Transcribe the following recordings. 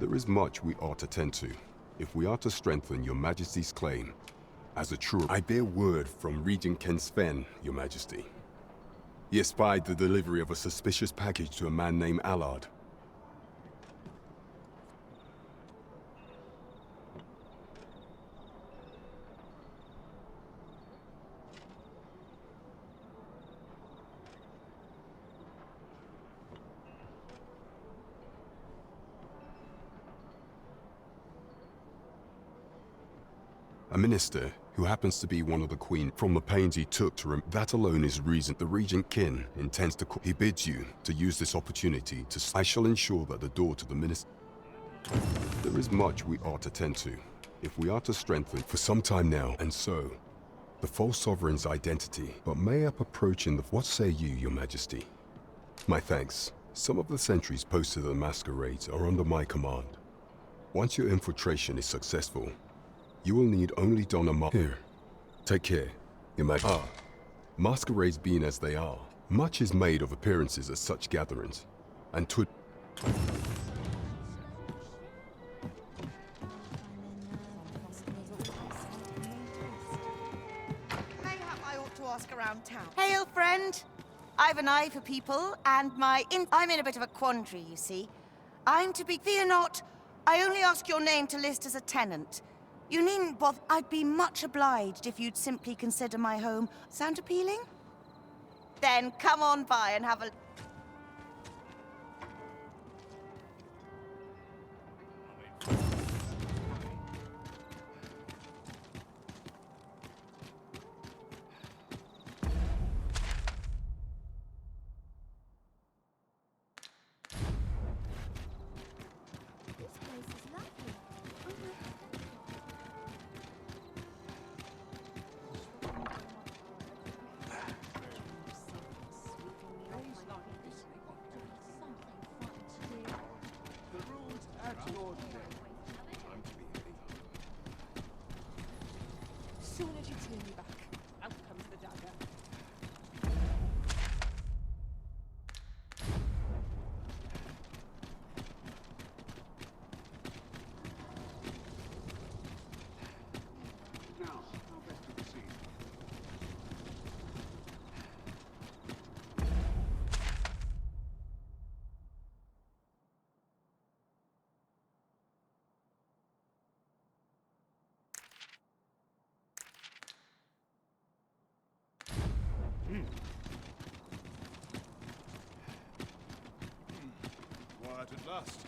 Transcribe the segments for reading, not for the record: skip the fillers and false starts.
There is much we ought to tend to, if we are to strengthen your Majesty's claim. As a true, I bear word from Regent Ken Sven, your Majesty. He espied the delivery of a suspicious package to a man named Allard. A minister who happens to be one of the Queen from the pains he took to that alone is reason the Regent Kin intends to he bids you to use this opportunity to I shall ensure that the door to the minister. There is much we ought to tend to, if we are to strengthen for some time now, and so the false sovereign's identity, but may up approach in the what say you, your Majesty? My thanks. Some of the sentries posted at the masquerades are under my command. Once your infiltration is successful, you will need only don a Here, take care, your Majesty. Masquerades being as they are, much is made of appearances at such gatherings, and to Mayhap I ought to ask around town. Hail, friend! I've an eye for people, and I'm in a bit of a quandary, you see. I'm to be... Fear not, I only ask your name to list as a tenant. You needn't bother. I'd be much obliged if you'd simply consider my home. Sound appealing? Then come on by and have a... Soon as you turn me back, out comes the dagger. Now, how best to proceed? Quiet at last.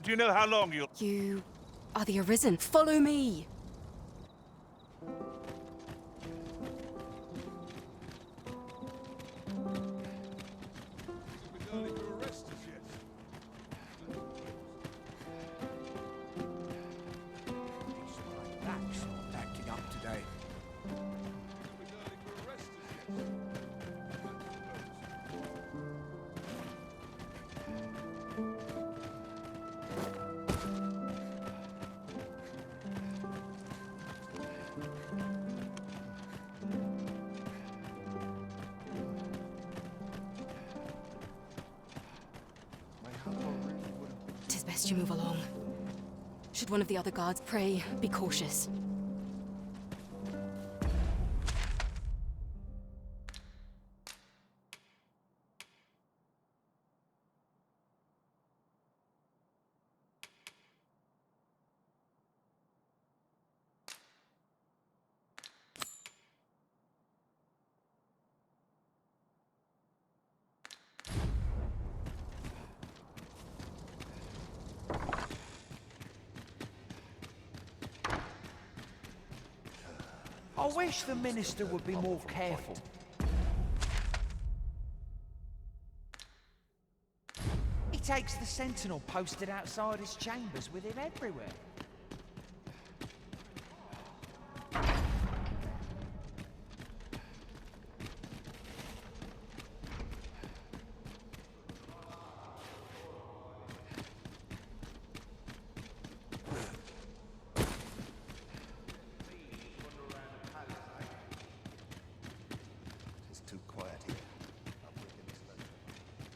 Do you know how long you'll... You are the Arisen. Follow me! It's a bit early to arrest us yet. It's my back's not acting up today. It's a bit early to arrest us yet. Tis best you move along. Should one of the other guards pray, be cautious. I wish the minister would be more careful. He takes the sentinel posted outside his chambers with him everywhere.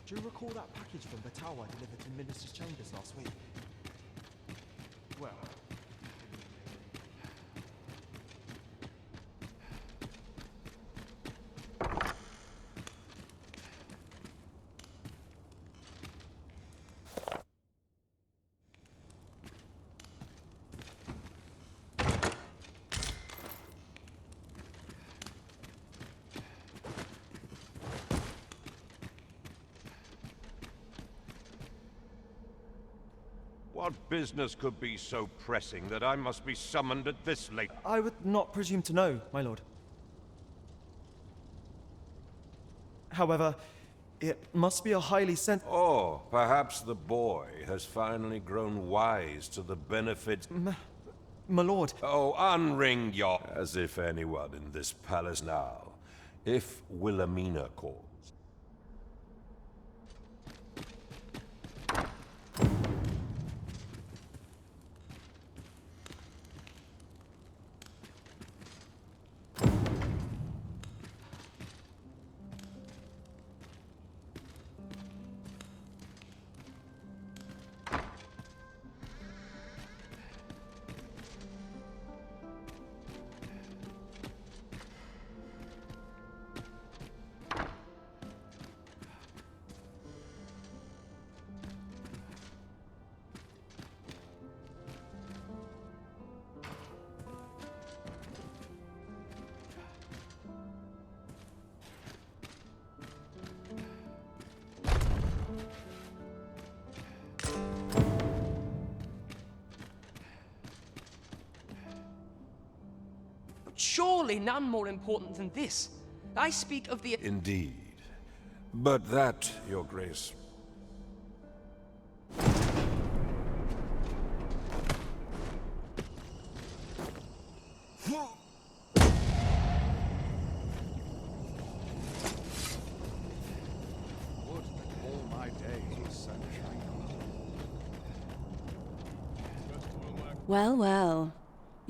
Do you recall that package from the tower delivered to Minister's chambers last week? Well, What business could be so pressing that I must be summoned at this late? I would not presume to know, my lord. However, it must be a highly Oh, perhaps the boy has finally grown wise to the benefits. My lord, Oh, unring your... As if anyone in this palace now. If Wilhelmina calls. Surely none more important than this. I speak of the... Indeed. But that, Your Grace... Would that all my days were sunshine. Well, well.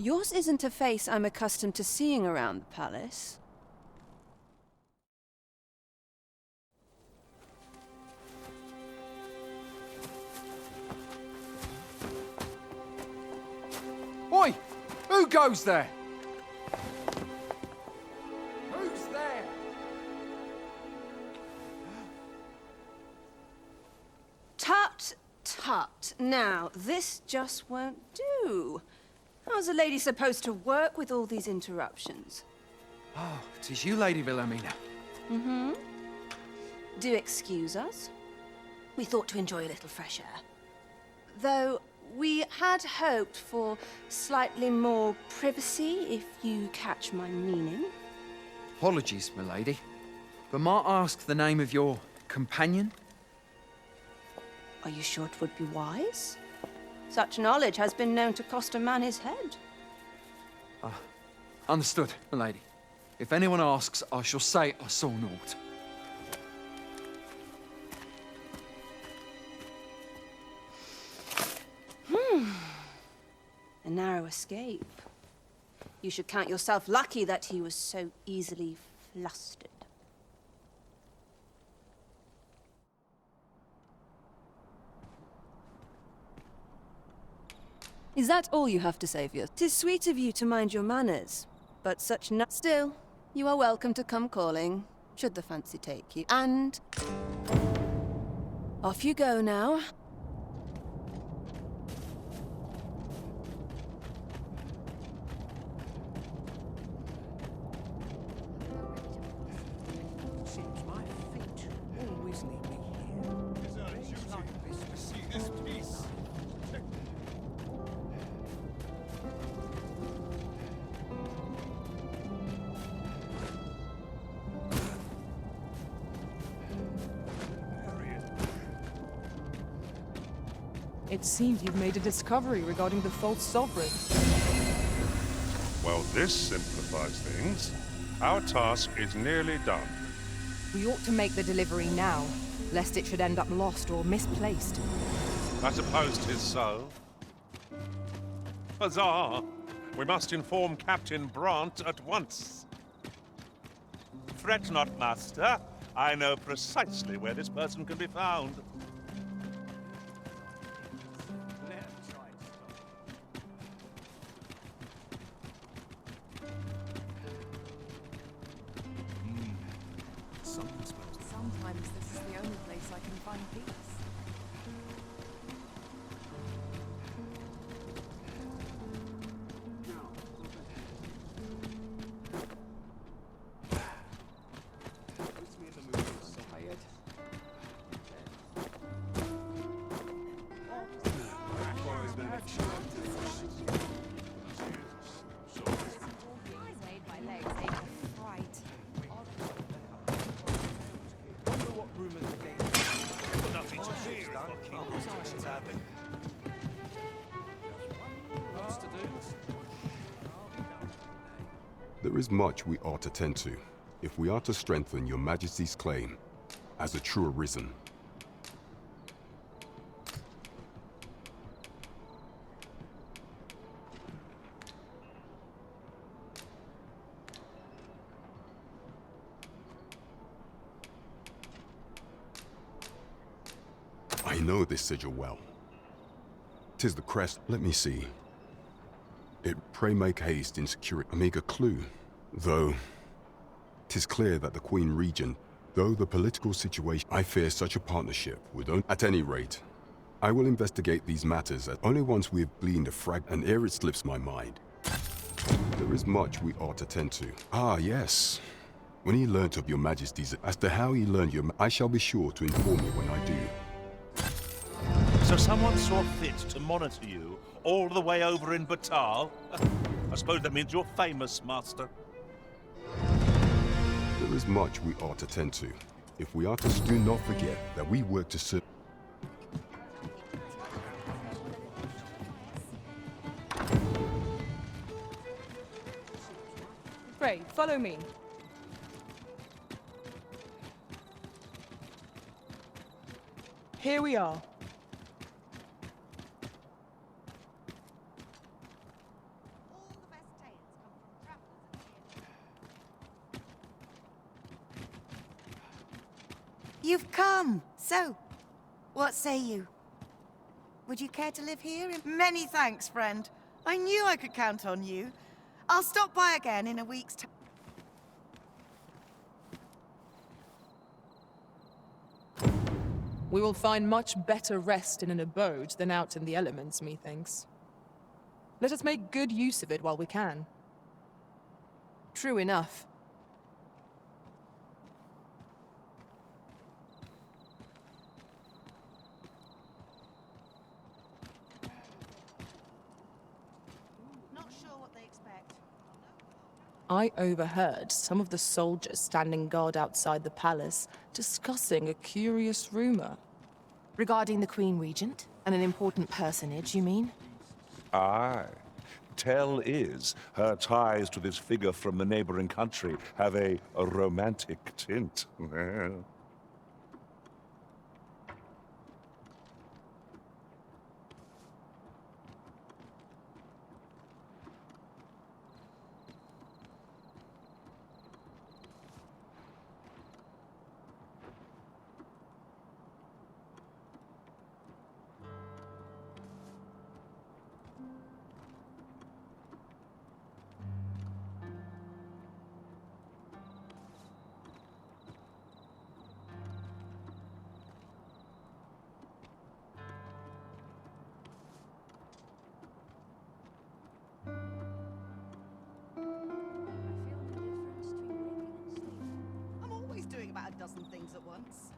Yours isn't a face I'm accustomed to seeing around the palace. Oi! Who goes there? Who's there? Tut, tut. Now, this just won't do. How's a lady supposed to work with all these interruptions? Oh, 'tis you, Lady Wilhelmina. Mm-hmm. Do excuse us. We thought to enjoy a little fresh air. Though we had hoped for slightly more privacy, if you catch my meaning. Apologies, my lady. But might I ask the name of your companion? Are you sure it would be wise? Such knowledge has been known to cost a man his head. Understood, my lady. If anyone asks, I shall say I saw naught. A narrow escape. You should count yourself lucky that he was so easily flustered. Is that all you have to say for you? 'Tis sweet of you to mind your manners, but such Still, you are welcome to come calling, should the fancy take you. And... off you go now. Seems my feet always lead me here. Days like this see this peace. It seems you've made a discovery regarding the false sovereign. Well, this simplifies things. Our task is nearly done. We ought to make the delivery now, lest it should end up lost or misplaced. I suppose 'tis so. Huzzah! We must inform Captain Brant at once. Fret not, master. I know precisely where this person can be found. Sometimes this is the only place I can find peace. Nothing to fear is what King Crusaders having. There is much we ought to tend to, if we are to strengthen your Majesty's claim as a true arisen. I know this sigil well. 'Tis the crest. Let me see. It pray make haste in securing a meager clue. Though 'tis clear that the Queen Regent, though the political situation, I fear such a partnership would at any rate, I will investigate these matters only once we have gleaned a and ere it slips my mind. There is much we ought to tend to. Ah, yes. When he learnt of your Majesty's, as to how he learned I shall be sure to inform you when I do. So someone saw fit to monitor you all the way over in Batal? I suppose that means you're famous, Master. There is much we ought to tend to. If we are to do not forget that we work to serve. Pray, follow me. Here we are. You've come. So, what say you? Would you care to live here? Many thanks, friend. I knew I could count on you. I'll stop by again in a week's time. We will find much better rest in an abode than out in the elements, methinks. Let us make good use of it while we can. True enough. Not sure what they expect. I overheard some of the soldiers standing guard outside the palace discussing a curious rumor. Regarding the Queen Regent? And an important personage, you mean? Aye. Tell is her ties to this figure from the neighboring country have a romantic tint. I'm always doing about a dozen things at once.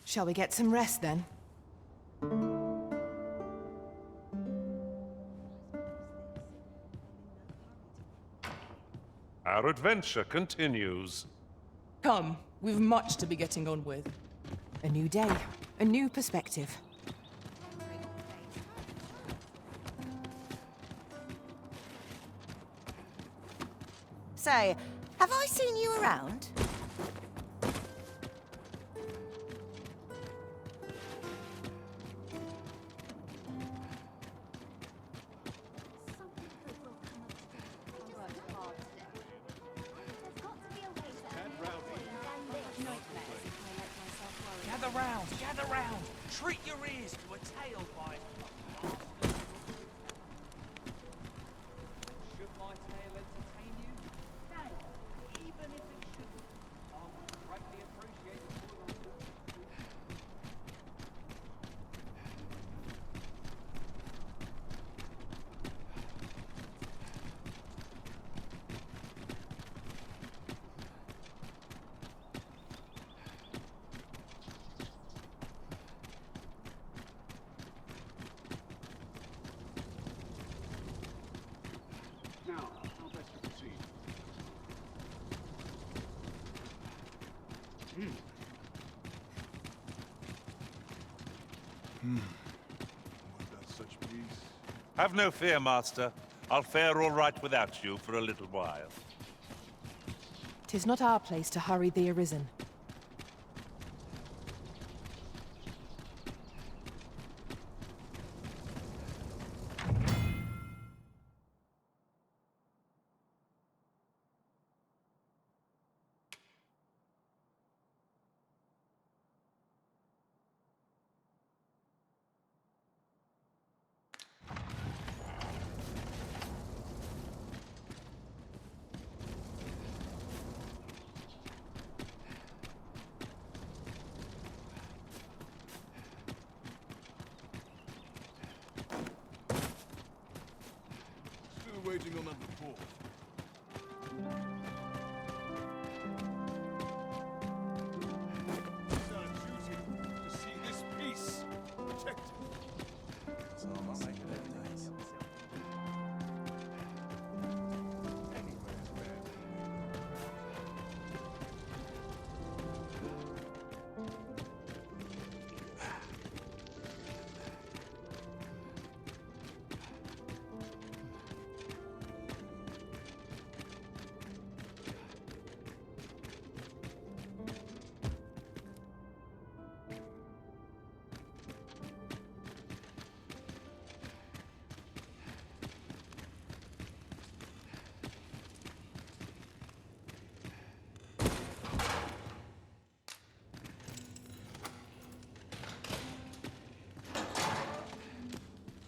Shall we get some rest then? Our adventure continues. Come, we've much to be getting on with. A new day, a new perspective. Say, have I seen you around? Gather round! Treat your ears to a tale by... Should my tale entertain you? No, even if it shouldn't, I would greatly appreciate it. Now, how best to proceed? Would that such peace? Have no fear, Master. I'll fare all right without you for a little while. 'Tis not our place to hurry the arisen. Still waiting on that report. It's our duty to see this peace protected. So I'll make it evidence. Anywhere is bad.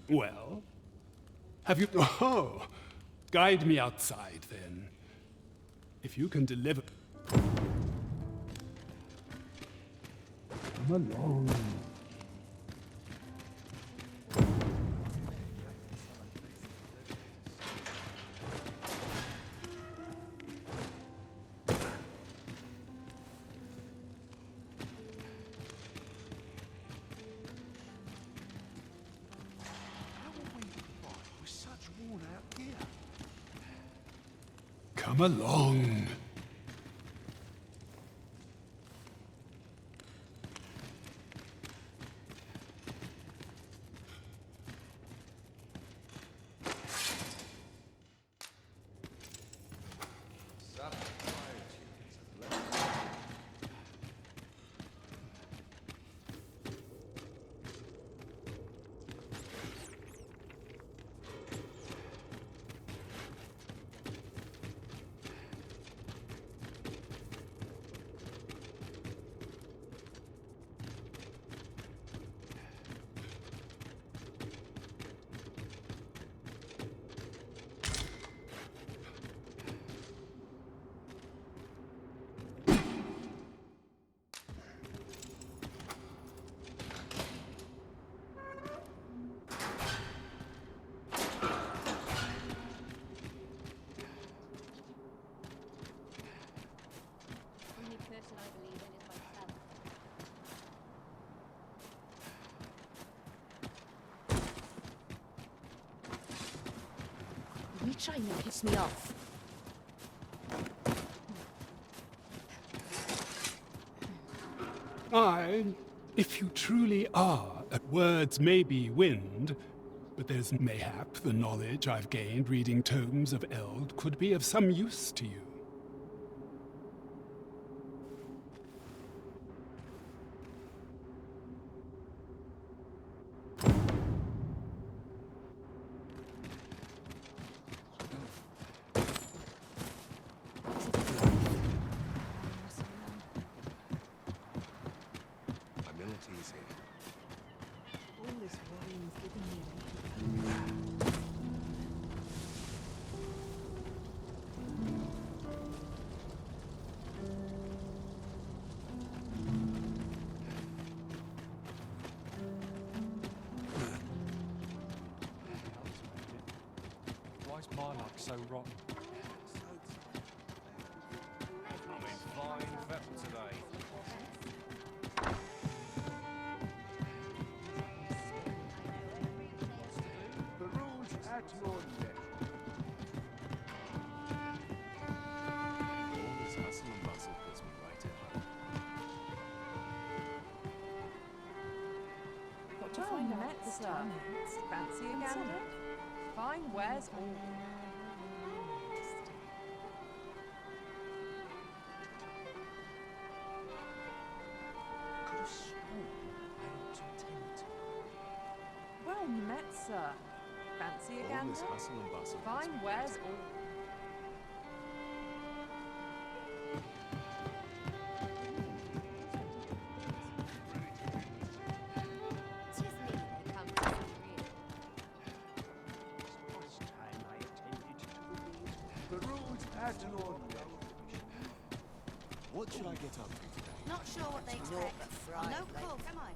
Well, have you... Oh, guide me outside, then. If you can deliver... Come along. Come along. You trying to piss me off? If you truly are, words may be wind, but there's mayhap the knowledge I've gained reading tomes of Eld could be of some use to you. Why's my luck so rotten? I'm in fine fettle today. The rules at your neck. All this hustle and bustle puts me right at home. Got to find out this time. Fancy a gander? Fine wares all. Could have sworn I ought to attend to. Well met, sir. Fancy a All gander? this hustle and bustle puts Fine me right wares at all. The rules at your neck. What should I get up to today? Not sure what they expect. No call, come on.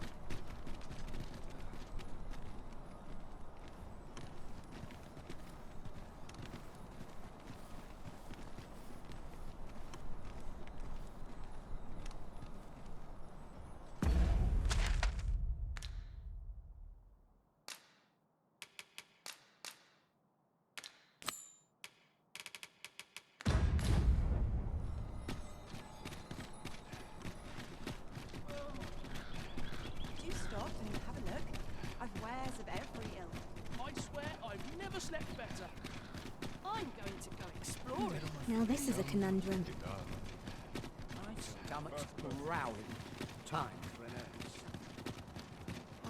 slept better. I'm going to go exploring. Now this is a conundrum. My stomach's growling. Time for an axe.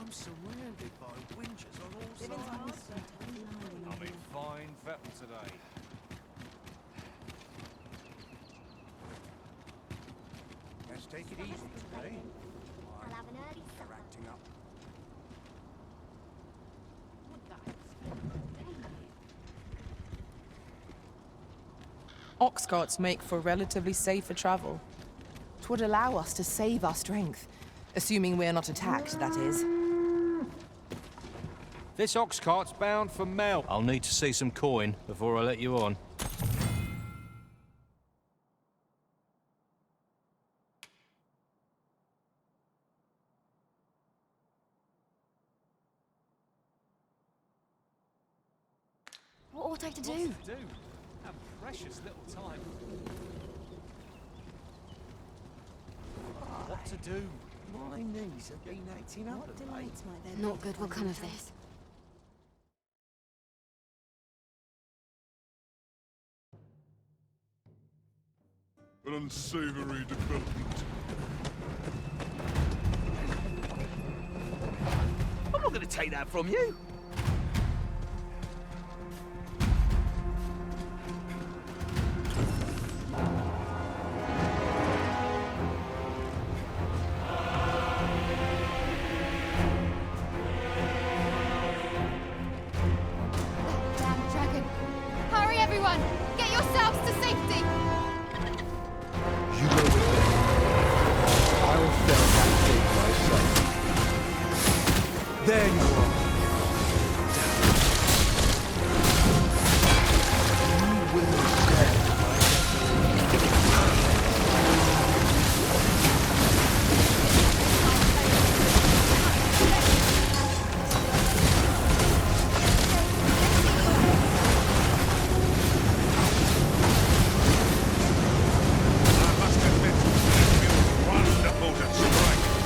I'm surrounded by winches on all sides. I'm in fine fettle today. Let's take it easy today. I'll have an early They're acting up. Ox carts make for relatively safer travel. 'Twould allow us to save our strength, assuming we're not attacked, that is. This ox cart's bound for Mel. I'll need to see some coin before I let you on. What ought I to do? What to do? A precious little time. What to do? My knees have been acting up of late. Not good will come of this. An unsavory development. I'm not going to take that from you. Damn dragon! Hurry, everyone! Get yourselves to safety! You go with them. I will fell that fate myself. There you are. You will share my Wonderful to strike.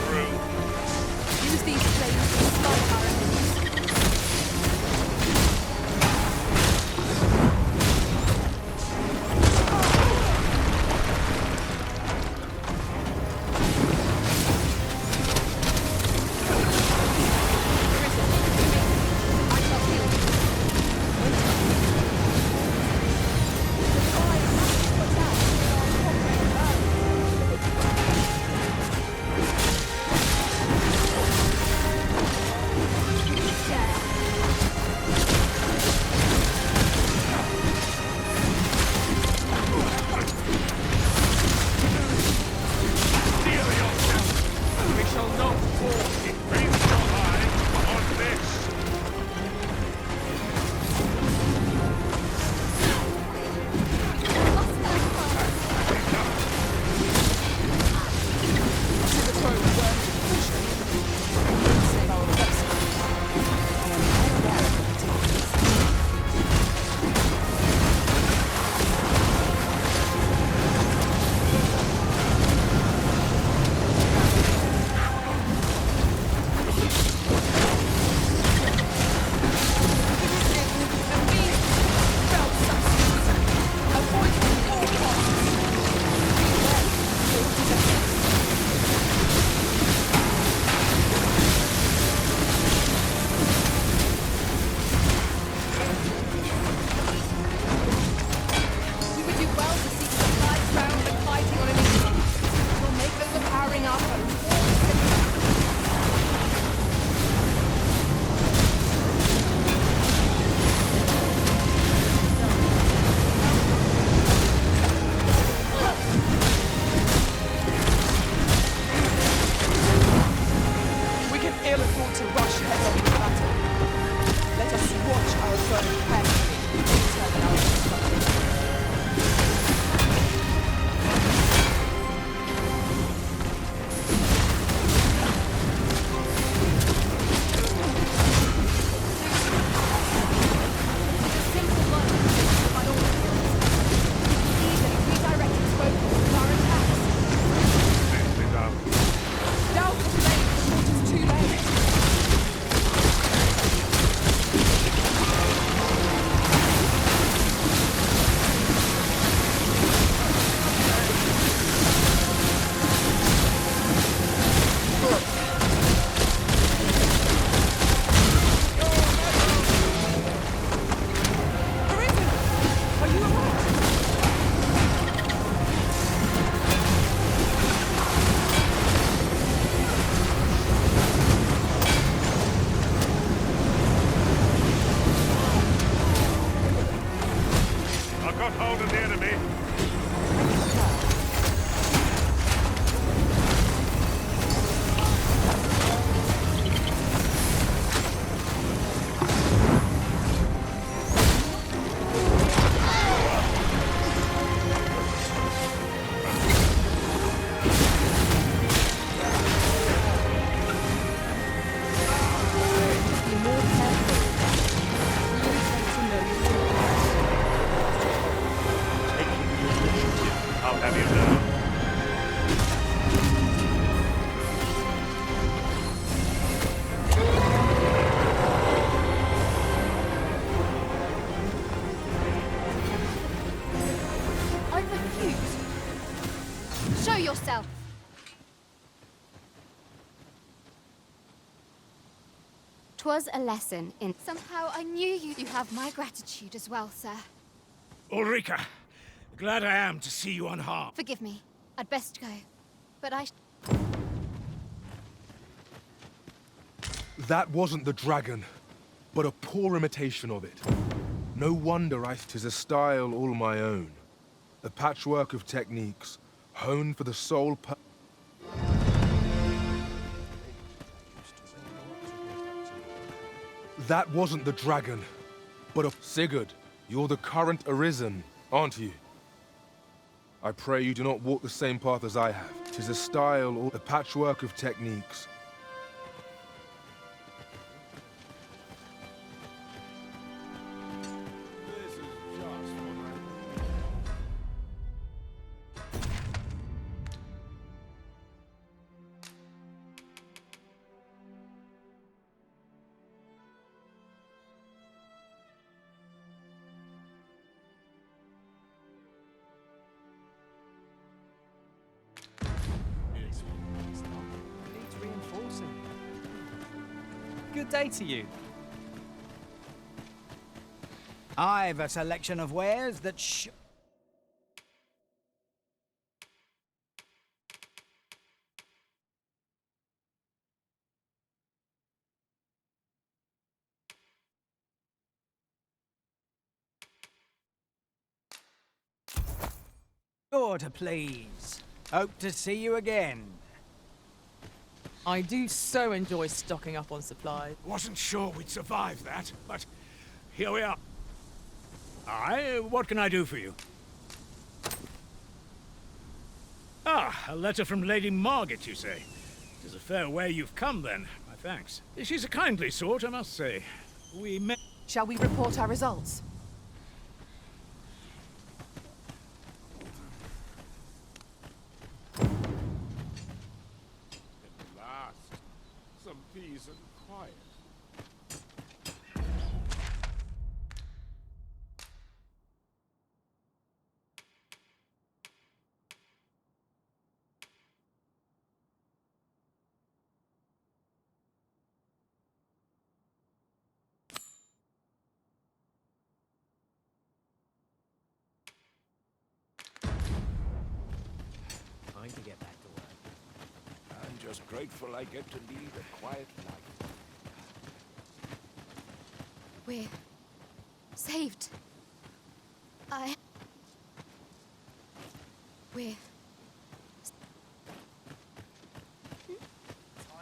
carefully. Determine our instructions. I've got hold of the enemy. Be more careful. Really take to know your Taking the initiative, I'll have you know. I refuse. Show yourself. "'Twas a lesson in... Somehow I knew you. You have my gratitude as well, sir. Ulrika, glad I am to see you unharmed. Forgive me. I'd best go. But I... That wasn't the dragon, but a poor imitation of it. No wonder 'tis a style all my own. A patchwork of techniques, honed for the sole That wasn't the dragon, but a... Sigurd, you're the current Arisen, aren't you? I pray you do not walk the same path as I have. 'Tis a style or a patchwork of techniques. This is just what Needs reinforcing. Good day to you. I've a selection of wares that sure to please. Hope to see you again. I do so enjoy stocking up on supplies. Wasn't sure we'd survive that, but here we are. Aye, what can I do for you? Ah, a letter from Lady Margaret, you say? It is a fair way you've come, then. My thanks. She's a kindly sort, I must say. We met... Shall we report our results? At last, some peace and quiet. Time to get back to work. I'm just grateful I get to lead a quiet life. We're... saved. We're... Time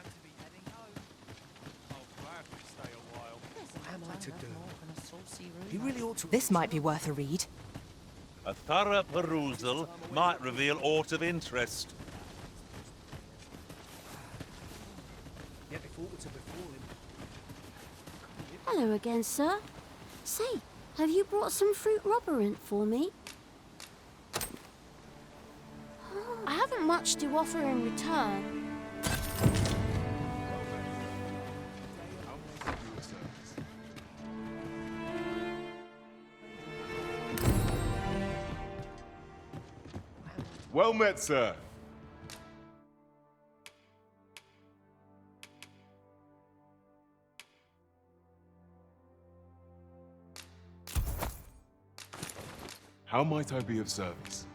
to be heading home. I'll gladly stay a while. What am I to do? He really ought to... This might be worth a read. A thorough perusal might reveal aught of interest. Yet if aught were to befall him... Hello again, sir. Say, have you brought some fruit robberant for me? I haven't much to offer in return. Well met, sir. How might I be of service?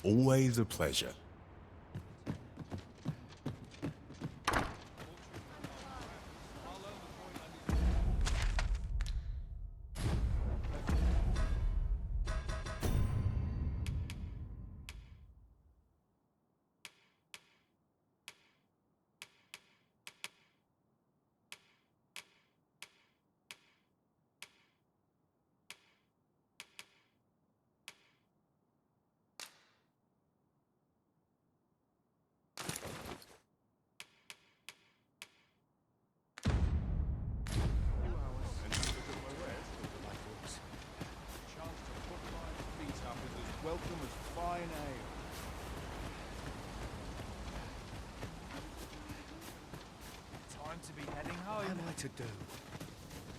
Always a pleasure. Welcome as fine ale. Time to be heading home. What am I to do?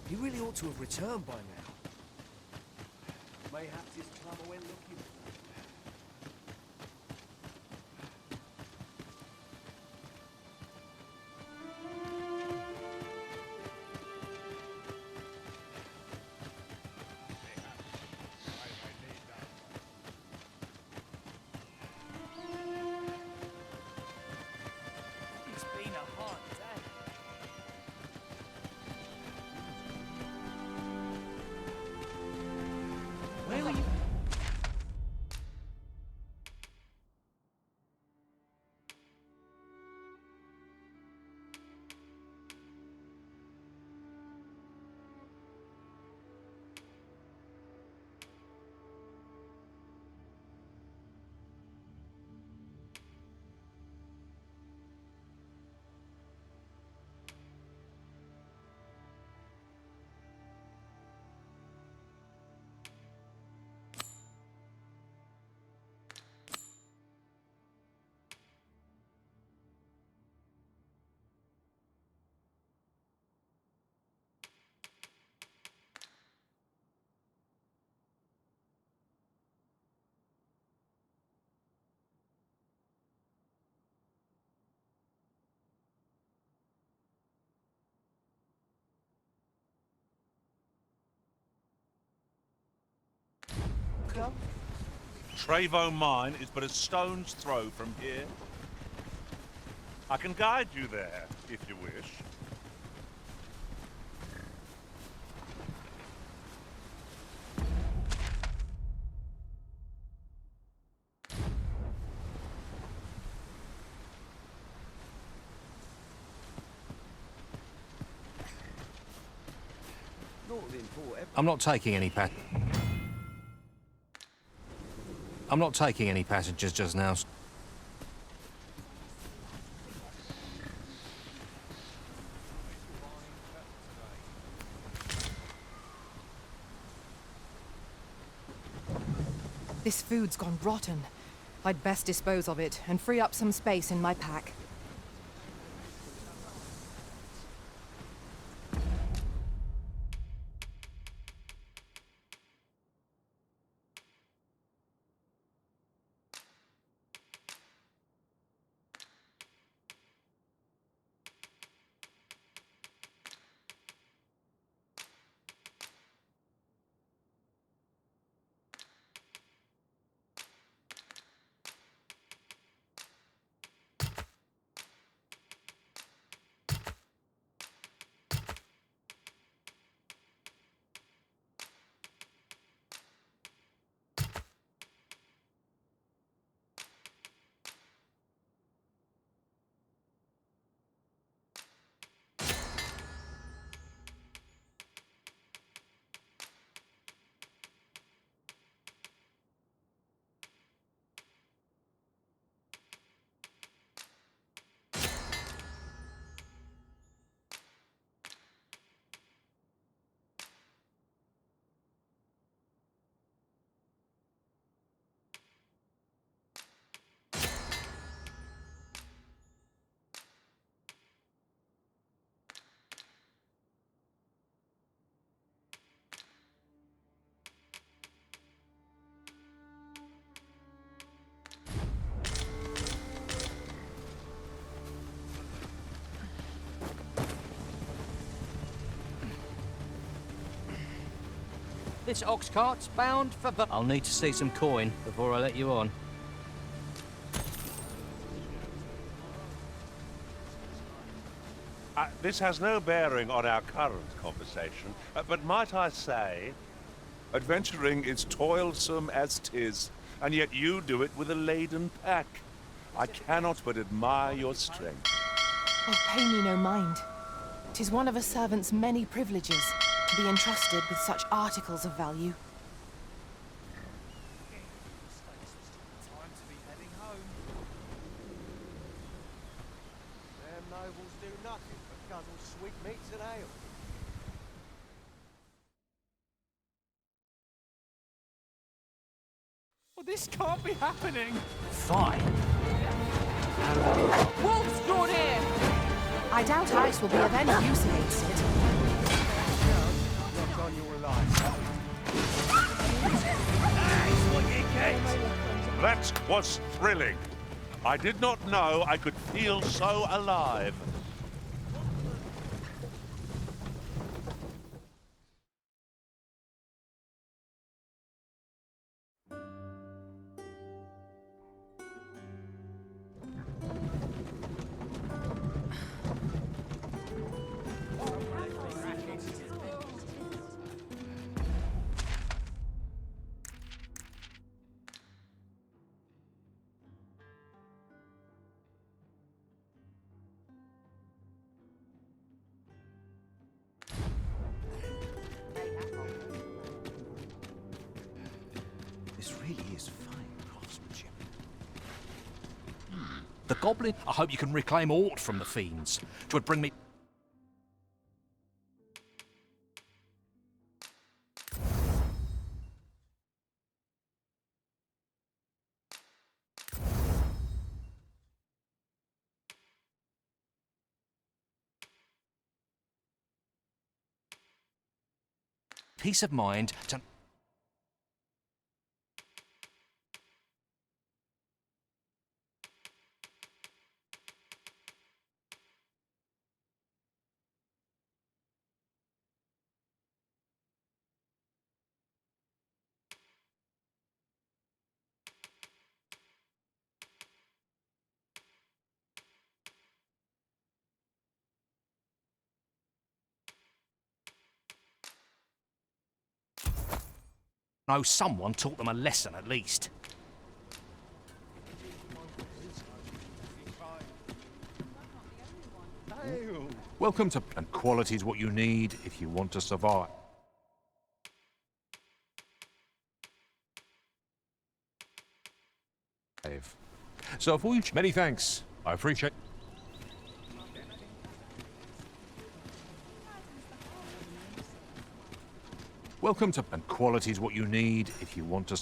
He really ought to have returned by now. Mayhaps his trouble when looking. It's been a hard day. Where were you? Trevo Mine is but a stone's throw from here. I can guide you there, if you wish. I'm not taking any passengers just now. This food's gone rotten. I'd best dispose of it and free up some space in my pack. This ox cart's bound for I'll need to see some coin before I let you on. This has no bearing on our current conversation, but might I say, adventuring is toilsome as 'tis, and yet you do it with a laden pack. I cannot but admire your strength. Oh, pay me no mind. 'Tis one of a servant's many privileges to be entrusted with such articles of value. Time to be heading home. Them nobles do nothing but guzzle sweetmeats and ale. Well, this can't be happening. Fine. Wolves drawn in! I doubt ice will be of any use against it. Not on your life. That was thrilling. I did not know I could feel so alive. This really is fine craftsmanship. The goblin? I hope you can reclaim aught from the fiends. 'Twould bring me... peace of mind to... know someone taught them a lesson at least. Welcome to... And quality's what you need if you want to survive. So if we... Many thanks. I appreciate... Welcome to... And quality is what you need if you want to...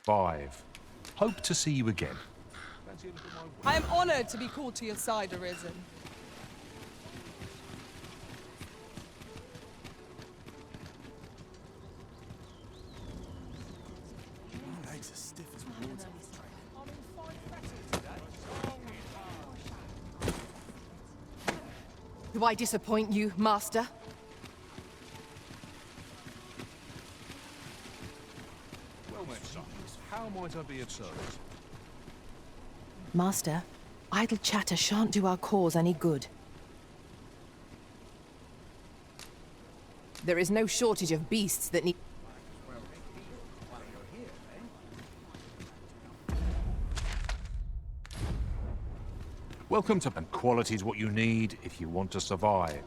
Survive. Hope to see you again. I am honored to be called to your side, Arisen. My legs are stiff as water. Do I disappoint you, Master? Well met, son. How might I be of service? Master, idle chatter shan't do our cause any good. There is no shortage of beasts that need... Welcome to... And quality is what you need if you want to survive.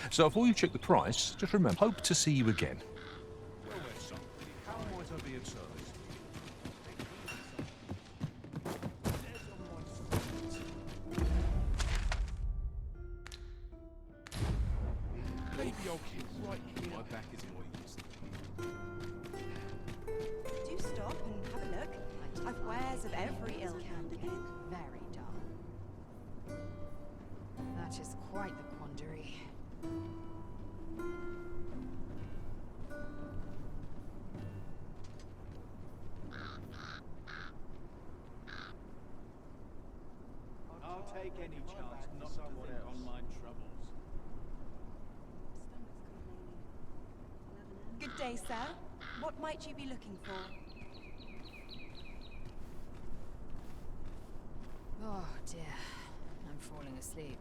So before you check the price, just remember, hope to see you again. Well met, son. How might I be of service? Maybe I'll keep right here. My back isn't what it used to be. Do stop and have a look. I've wares of every ilk and again. Very dull. That is quite the quandary. I'll take any chance not to think on my troubles. Good day, sir. What might you be looking for? Oh dear, I'm falling asleep.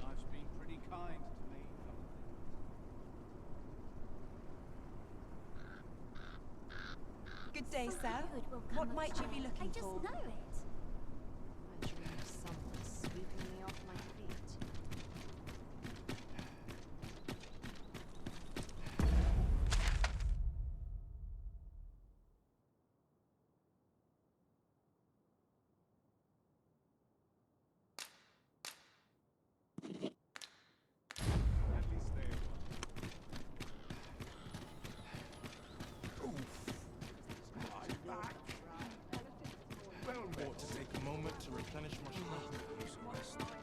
Life's been pretty kind to me. Good day, sir. What might you be looking for? I just know it. I dream of someone sweeping me off my feet. Ought to take a moment to replenish my strength.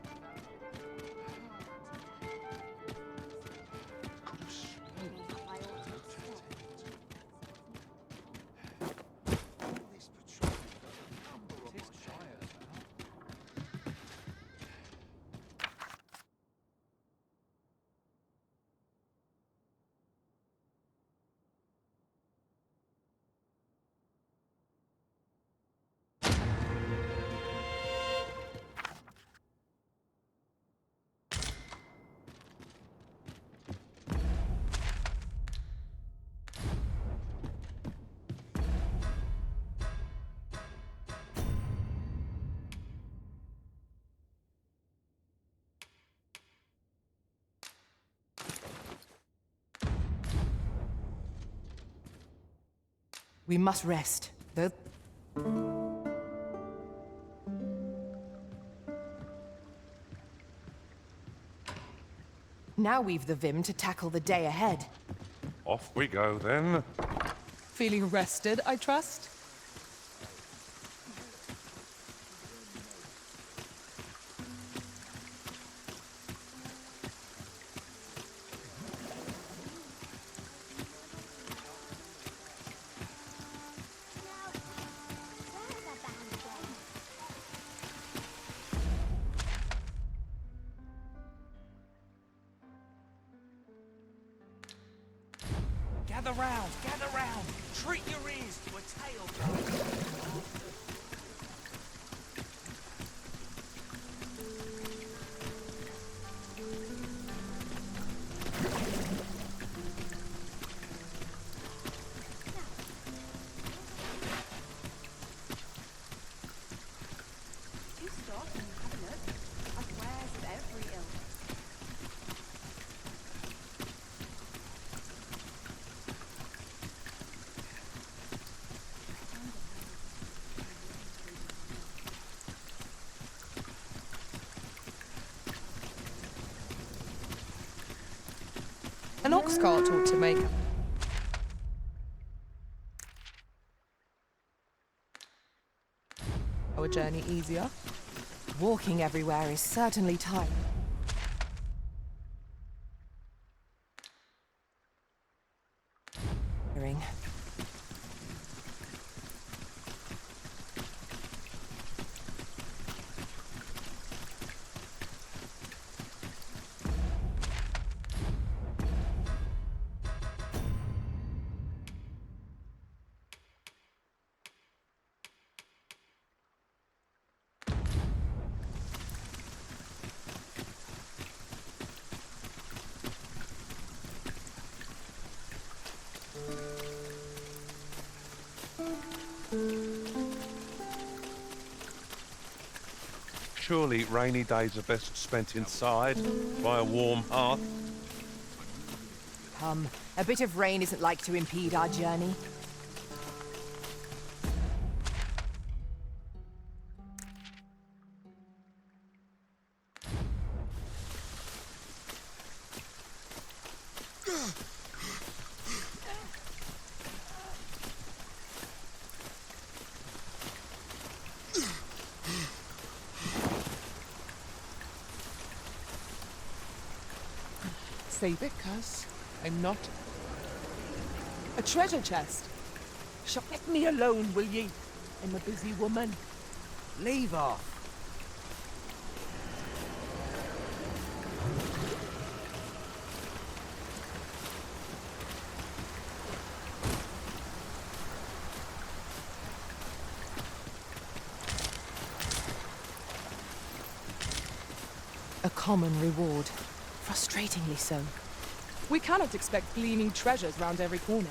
We must rest, though... Now we've the vim to tackle the day ahead. Off we go, then. Feeling rested, I trust? Gather round! Treat your ears to a tale going. An ox cart ought to make our journey easier. Walking everywhere is certainly tiring. Surely rainy days are best spent inside, by a warm hearth. Come, a bit of rain isn't like to impede our journey. Save it, cuz I'm not. A treasure chest. Let me alone, will ye? I'm a busy woman. Leave off. A common reward. Frustratingly so. We cannot expect gleaming treasures round every corner.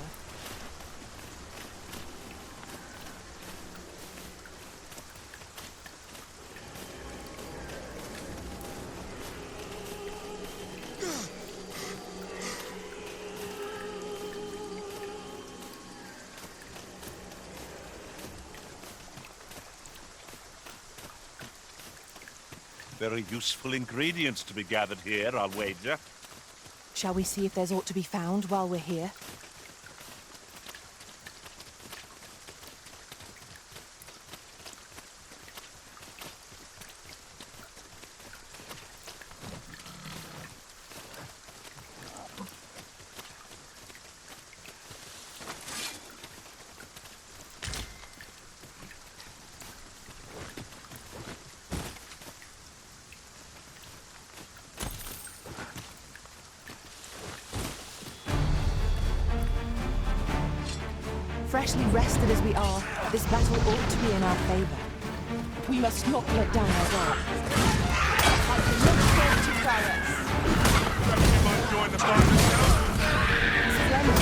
Very useful ingredients to be gathered here, I'll wager. Shall we see if there's aught to be found while we're here? Freshly rested as we are, this battle ought to be in our favor. We must not let down our guard. I can look forward to prowess. You might join the fight yourself. Splendid.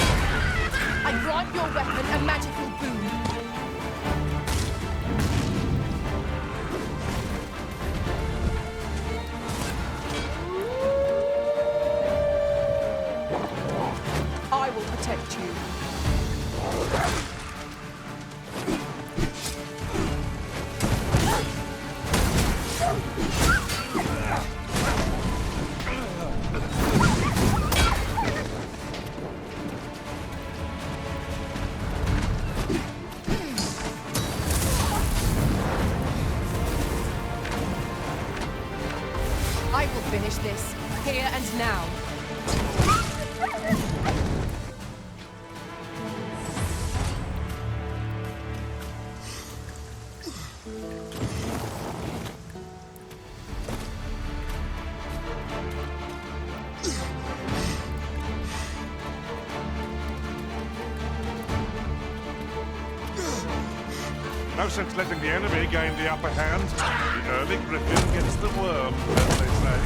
I grant your weapon a magical boon. I will protect you. I will finish this, here and now. No sense letting the enemy gain the upper hand. The early griffin gets the worm, as they say.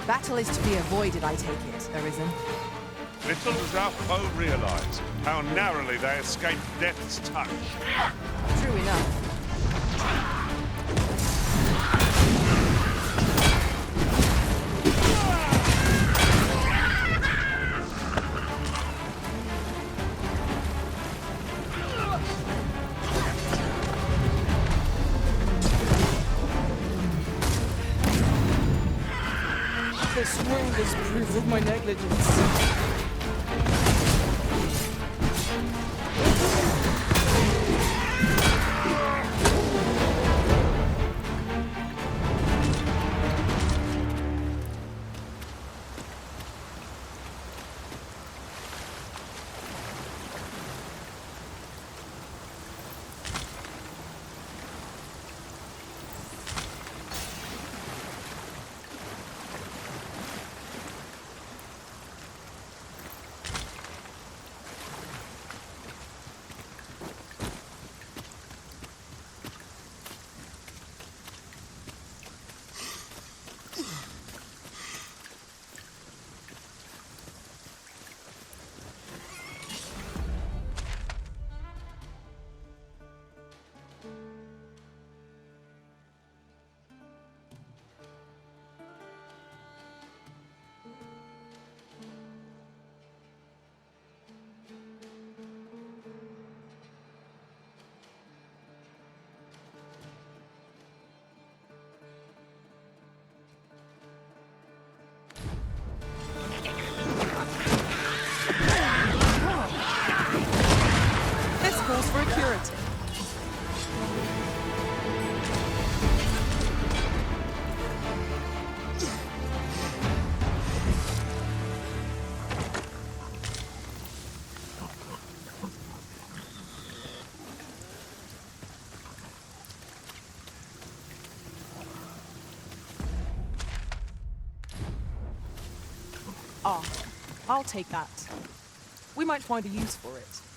Battle is to be avoided, I take it, Arisen. Little does our foe realize how narrowly they escaped death's touch. True enough. This wound is proof of my negligence. This calls for a curative. Ah, I'll take that. We might find a use for it.